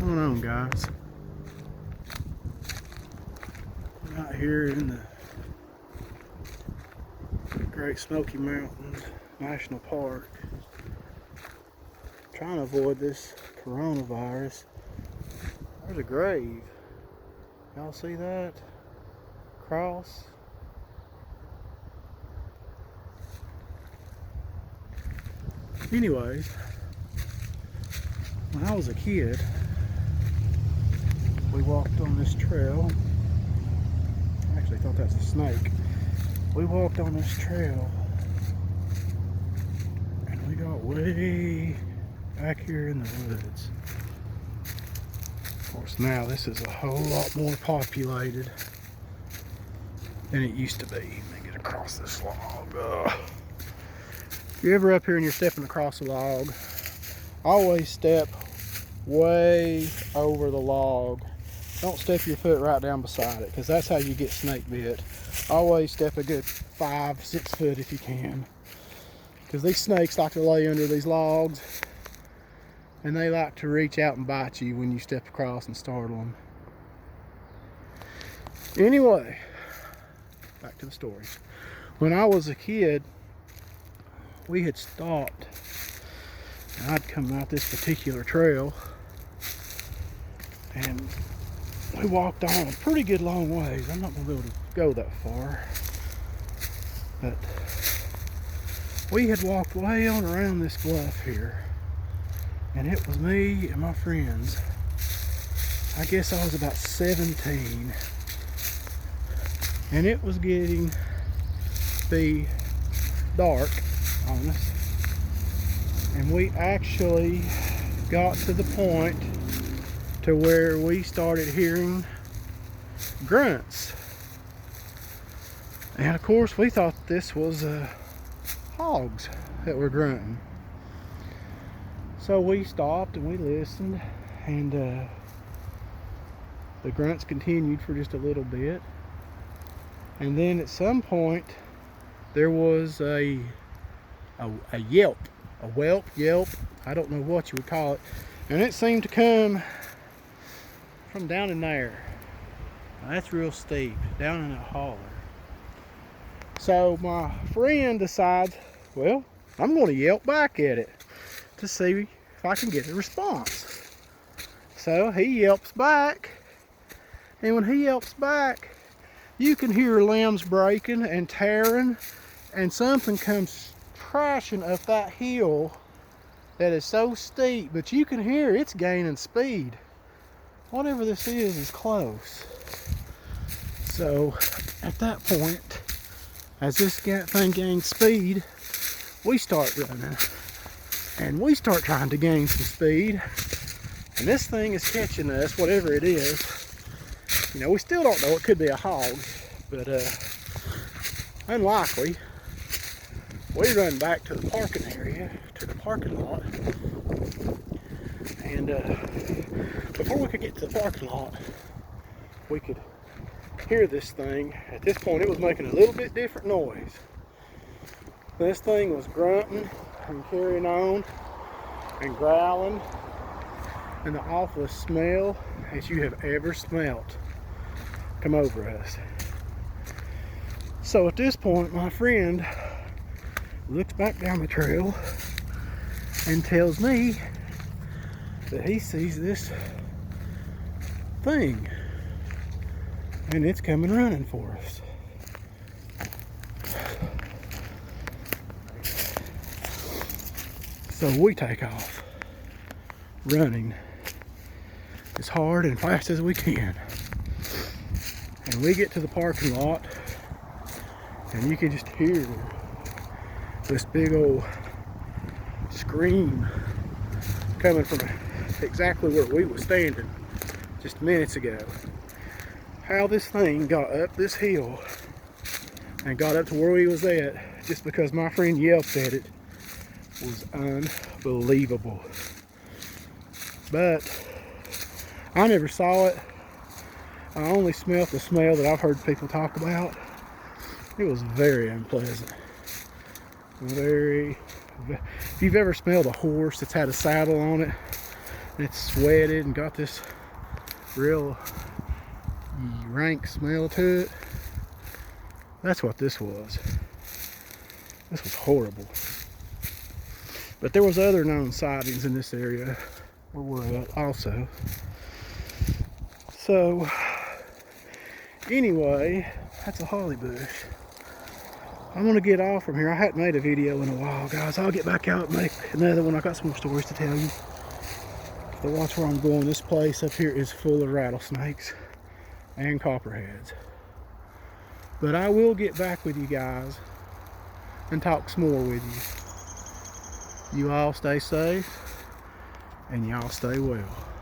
going on, guys? I'm out here in the Great Smoky Mountains National Park, trying to avoid this coronavirus. There's a grave. Y'all see that? Cross. Anyways, when I was a kid, we walked on this trail. I actually thought that was a snake. We walked on this trail and we got way back here in the woods. Of course, now this is a whole lot more populated than it used to be. Let me get across this log. If you're ever up here and you're stepping across a log, always step way over the log. Don't step your foot right down beside it, because that's how you get snake bit. Always step a good 5-6 foot if you can, because these snakes like to lay under these logs and they like to reach out and bite you when you step across and startle them. Anyway, back to the story. When I was a kid, we had stopped and I'd come out this particular trail and we walked on a pretty good long ways. I'm not going to be able to go that far, but we had walked way on around this bluff here, and it was me and my friends. I guess I was about 17, and it was getting to be dark on us, and we actually got to the point to where we started hearing grunts. And of course we thought this was hogs that were grunting. So we stopped and we listened, and the grunts continued for just a little bit. And then at some point there was a yelp, a yelp, I don't know what you would call it. And it seemed to come from down in there. Now that's real steep, down in that holler. So my friend decides, well, I'm going to yelp back at it to see if I can get a response. So he yelps back, and when he yelps back, you can hear limbs breaking and tearing, and something comes crashing up that hill that is so steep, but you can hear it's gaining speed. Whatever this is close. So at that point, as this thing gains speed, we start running, and we start trying to gain some speed, and this thing is catching us, whatever it is. You know, we still don't know. It could be a hog, but unlikely. We run back to the parking area, to the parking lot, and before we could get to the parking lot, we could hear this thing. At this point, it was making a little bit different noise. This thing was grunting and carrying on and growling, and the awfulest smell as you have ever smelt come over us. So at this point, my friend looks back down the trail and tells me that he sees this thing, and it's coming running for us. So we take off running as hard and fast as we can, and we get to the parking lot, and you can just hear this big old scream coming from exactly where we were standing just minutes ago. How this thing got up this hill and got up to where we was at just because my friend yelped at it was unbelievable. But I never saw it. I only smelled the smell that I've heard people talk about. It was very unpleasant. If you've ever smelled a horse that's had a saddle on it, And it's sweated and got this real rank smell to it. That's what this was. This was horrible. But there was other known sightings in this area where we're at also. So anyway, that's a holly bush. I'm gonna get off from here. I hadn't made a video in a while, guys. I'll get back out and make another one. I got some more stories to tell you. So watch where I'm going. This place up here is full of rattlesnakes and copperheads. But I will get back with you guys and talk some more with you. You all stay safe and y'all stay well.